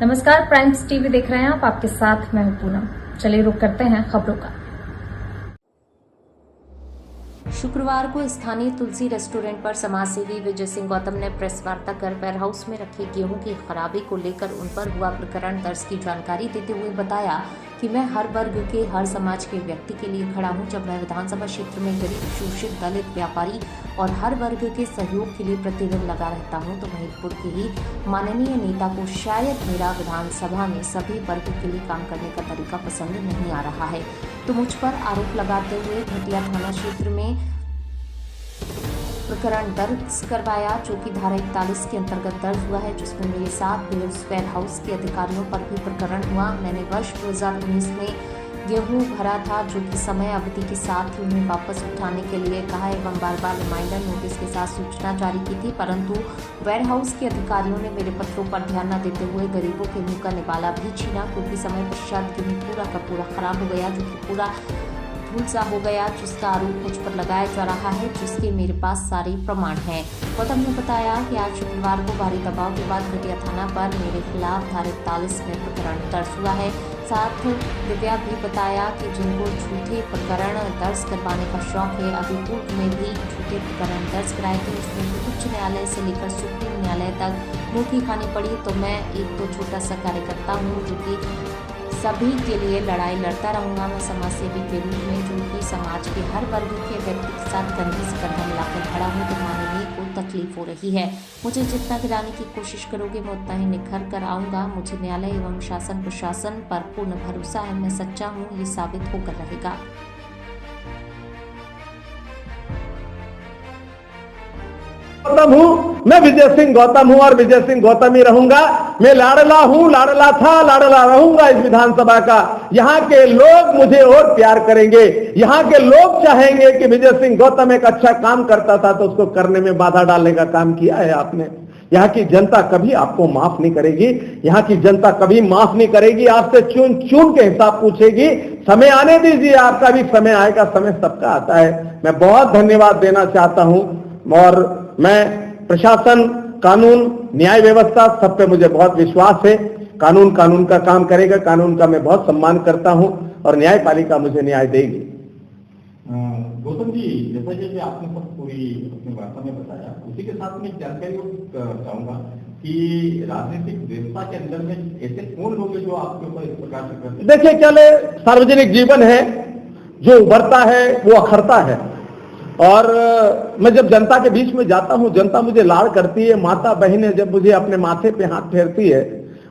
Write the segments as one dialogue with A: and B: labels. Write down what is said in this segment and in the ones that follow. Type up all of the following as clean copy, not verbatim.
A: नमस्कार, primes TV देख रहे हैं आप। आपके साथ मैं हूं पूनम। चलिए रुक करते हैं खबरों का।
B: शुक्रवार को स्थानीय तुलसी रेस्टोरेंट पर समाजसेवी विजय सिंह गौतम ने प्रेस वार्ता कर वेयरहाउस में रखे गेहूं की खराबी को लेकर उन पर हुआ प्रकरण दर्ज की जानकारी देते हुए बताया कि मैं हर वर्ग के, हर समाज के व्यक्ति के लिए खड़ा हूं। जब मैं विधानसभा क्षेत्र में गरीब, शोषित, दलित, व्यापारी और हर वर्ग के सहयोग के लिए प्रतिदिन लगा रहता हूं, तो महिदपुर के ही माननीय नेता को शायद मेरा विधानसभा में सभी वर्ग के लिए काम करने का तरीका पसंद नहीं आ रहा है। तो मुझ पर आरोप लगाते हुए घटिया थाना क्षेत्र में प्रकरण दर्ज करवाया, जो कि धारा 41 के अंतर्गत दर्ज हुआ है, जिसमें मेरे साथ वेयर हाउस के अधिकारियों पर भी प्रकरण हुआ। मैंने वर्ष 2019 में गेहूं भरा था, जो कि समय अवधि के साथ ही उन्हें वापस उठाने के लिए कहा एवं बार बार रिमाइंडर नोटिस के साथ सूचना जारी की थी, परंतु वेयर हाउस के अधिकारियों ने मेरे पत्रों पर ध्यान न देते हुए गरीबों के मुंह का निवाला भी छीना, क्योंकि समय पश्चात गेहूं पूरा का पूरा खराब हो गया, जो कि पूरा धूल सा हो गया, जिसका आरोप मुझ पर लगाया जा रहा है, जिसके मेरे पास सारे प्रमाण हैं। गौतम ने बताया कि आज शुक्रवार को भारी दबाव के बाद घटिया थाना पर मेरे खिलाफ धारा 41 में प्रकरण दर्ज हुआ है। साथ दिव्या भी बताया कि जिनको झूठे प्रकरण दर्ज करवाने का शौक है, अभी कोर्ट में भी झूठे प्रकरण दर्ज कराए थे, उसमें भी उच्च न्यायालय से लेकर सुप्रीम न्यायालय तक मुँह खानी पड़ी। तो मैं एक तो छोटा सा कार्यकर्ता हूँ, जो कि सभी के लिए लड़ाई लड़ता रहूंगा। मैं समाजसेवी के रूप में, जो कि समाज के हर वर्ग के व्यक्ति के साथ कंधे से कंधा मिलाकर खड़ा हूँ, तो माननीय को तकलीफ हो रही है। मुझे जितना गिराने की कोशिश करोगे मैं उतना ही निखर कर आऊंगा। मुझे न्यायालय एवं शासन प्रशासन पर पूर्ण भरोसा है। मैं सच्चा हूँ, ये साबित होकर रहेगा।
C: गौतम हूँ, मैं विजय सिंह गौतम हूँ और विजय सिंह गौतम ही रहूंगा। मैं लाडला हूँ, लाडला था, लाडला रहूंगा इस विधानसभा का। यहाँ के लोग मुझे और प्यार करेंगे। यहाँ के लोग चाहेंगे कि विजय सिंह गौतम एक अच्छा काम करता था तो उसको करने में बाधा डालने का काम किया है आपने। यहाँ की जनता कभी आपको माफ नहीं करेगी। यहाँ की जनता कभी माफ नहीं करेगी। आपसे चुन चुन के हिसाब पूछेगी। समय आने दीजिए, आपका भी समय आएगा। समय सबका आता है। मैं बहुत धन्यवाद देना चाहता हूँ और मैं प्रशासन, कानून, न्याय व्यवस्था सब पे मुझे बहुत विश्वास है। कानून का काम करेगा। कानून का मैं बहुत सम्मान करता हूं और न्यायपालिका मुझे न्याय देगी।
D: गौतम जी, जैसा कि आपने सब पूरी अपनी वार्ता में बताया, उसी के साथ मैं जानकारी चाहूंगा कि राजनीतिक व्यवस्था के अंदर में ऐसे कौन लोग हैं जो आपके ऊपर इस प्रकार से करते हैं?
C: देखिए, चले सार्वजनिक जीवन है, जो उभरता है वो अखरता है। और मैं जब जनता के बीच में जाता हूं, जनता मुझे लाड़ करती है। माता बहनें जब मुझे अपने माथे पे हाथ फेरती है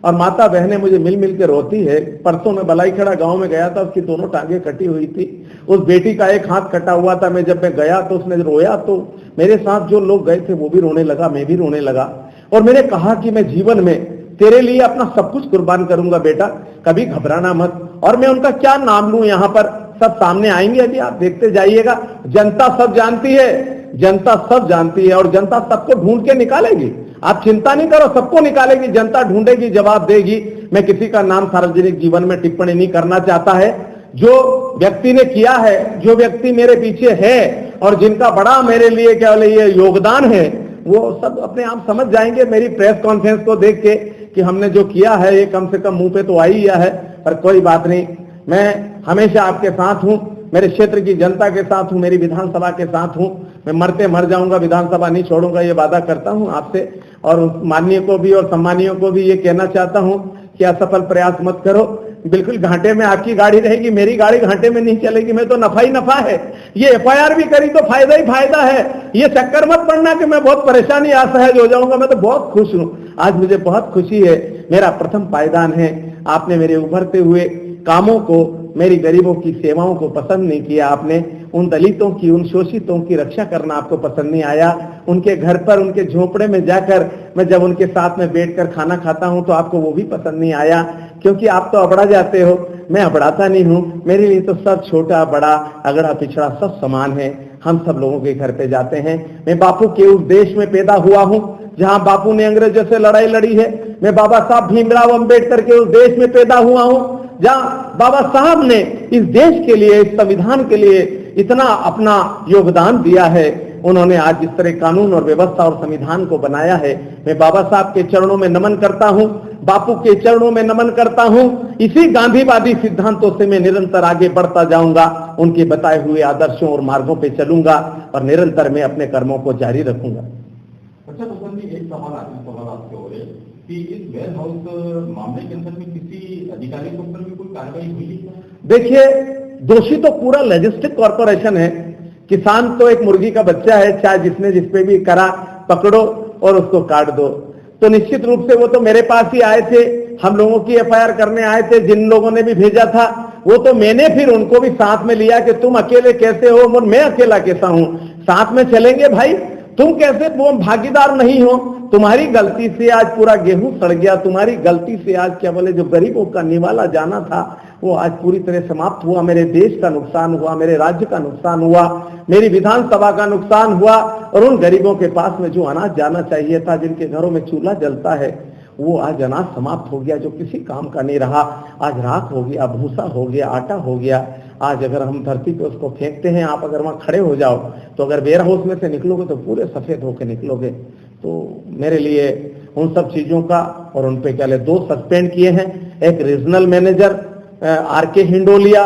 C: और माता बहनें मुझे मिल मिल के रोती है। परसों मैं बलाईखेड़ा गांव में गया था, उसकी दोनों टांगे कटी हुई थी। उस बेटी का एक हाथ कटा हुआ था। मैं जब मैं गया तो उसने रोया, तो मेरे साथ जो लोग गए थे वो भी रोने लगा, मैं भी रोने लगा। और मैंने कहा कि मैं जीवन में तेरे लिए अपना सब कुछ कुर्बान करूंगा बेटा, कभी घबराना मत। और मैं उनका क्या नाम लूं, यहाँ पर सब सामने आएंगे, अभी आप देखते जाइएगा। जनता सब जानती है, जनता सब जानती है और जनता सबको ढूंढ के निकालेगी। आप चिंता नहीं करो, सबको निकालेगी, जनता ढूंढेगी, जवाब देगी। मैं किसी का नाम सार्वजनिक जीवन में टिप्पणी नहीं करना चाहता है। जो व्यक्ति ने किया है, जो व्यक्ति मेरे पीछे है और जिनका बड़ा मेरे लिए क्या ये योगदान है, वो सब अपने आप समझ जाएंगे मेरी प्रेस कॉन्फ्रेंस को देख के कि हमने जो किया है ये कम से कम मुंह पे तो आ ही गया है। पर कोई बात नहीं, मैं हमेशा आपके साथ हूं, मेरे क्षेत्र की जनता के साथ हूं, मेरी विधानसभा के साथ हूं। मैं मरते मर जाऊंगा, विधानसभा नहीं छोड़ूंगा, ये वादा करता हूं आपसे। और माननीय को भी और सम्मानीय को भी ये कहना चाहता हूं कि असफल प्रयास मत करो। बिल्कुल घाटे में आपकी गाड़ी रहेगी, मेरी गाड़ी घाटे में नहीं चलेगी। मैं तो नफा ही नफा है। ये FIR भी करी तो फायदा ही फायदा है। ये चक्कर मत पड़ना कि मैं बहुत परेशानी असहज हो जाऊंगा। मैं तो बहुत खुश हूं, आज मुझे बहुत खुशी है। मेरा प्रथम पायदान है। आपने मेरे उभरते हुए कामों को, मेरी गरीबों की सेवाओं को पसंद नहीं किया। आपने उन दलितों की, उन शोषितों की रक्षा करना आपको पसंद नहीं आया। उनके घर पर, उनके झोपड़े में जाकर मैं जब उनके साथ में बैठकर खाना खाता हूं तो आपको वो भी पसंद नहीं आया, क्योंकि आप तो अबड़ा जाते हो। मैं अबड़ाता नहीं हूं। मेरे लिए तो सब छोटा बड़ा, अगड़ा पिछड़ा सब समान है। हम सब लोगों के घर पे जाते हैं। मैं बापू के उस देश में पैदा हुआ हूं जहां बापू ने अंग्रेजों से लड़ाई लड़ी है। मैं बाबा साहब भीमराव अंबेडकर के उस देश में पैदा हुआ हूं जहां बाबा साहब ने इस देश के लिए, इस संविधान के लिए इतना अपना योगदान दिया है। उन्होंने आज जिस तरह कानून और व्यवस्था और संविधान को बनाया है, मैं बाबा साहब के चरणों में नमन करता हूं, बापू के चरणों में नमन करता हूं। इसी गांधीवादी सिद्धांतों से मैं निरंतर आगे बढ़ता जाऊंगा, उनके बताए हुए आदर्शों और मार्गों पे चलूंगा और निरंतर मैं अपने कर्मों को जारी रखूंगा।
D: अच्छा भूषण जी, एक सवाल आपके हो रहे कि इस वेयर हाउस मामले के अंदर में किसी अधिकारी के ऊपर भी कोई कार्रवाई हुई है?
C: देखिए, दोषी तो पूरा लॉजिस्टिक कॉर्पोरेशन है। किसान तो एक मुर्गी का बच्चा है, चाहे जिसने जिस पे भी करा पकड़ो और उसको काट दो। तो निश्चित रूप से वो तो मेरे पास ही आए थे, हम लोगों की एफआईआर करने आए थे, जिन लोगों ने भी भेजा था वो तो मैंने फिर उनको भी साथ में लिया कि तुम अकेले कैसे हो और मैं अकेला कैसा हूं, साथ में चलेंगे भाई। तुम कैसे वो भागीदार नहीं हो? तुम्हारी गलती से आज पूरा गेहूं सड़ गया, तुम्हारी गलती से आज क्या बोले जो गरीबों का निवाला जाना था वो आज पूरी तरह समाप्त हुआ। मेरे देश का नुकसान हुआ, मेरे राज्य का नुकसान हुआ, मेरी विधानसभा का नुकसान हुआ और उन गरीबों के पास में जो अनाज जाना चाहिए था, जिनके घरों में चूल्हा जलता है, वो आज अनाज समाप्त हो गया, जो किसी काम का नहीं रहा। आज राख हो गया, भूसा हो गया, आटा हो गया। आज अगर हम धरती पे उसको फेंकते हैं, आप अगर वहां खड़े हो जाओ तो अगर वेयर हाउस में से निकलोगे तो पूरे सफेद होकर निकलोगे। तो मेरे लिए उन सब चीजों का और उन पे क्या 2 सस्पेंड किए हैं, एक रीजनल मैनेजर आर के हिंडोलिया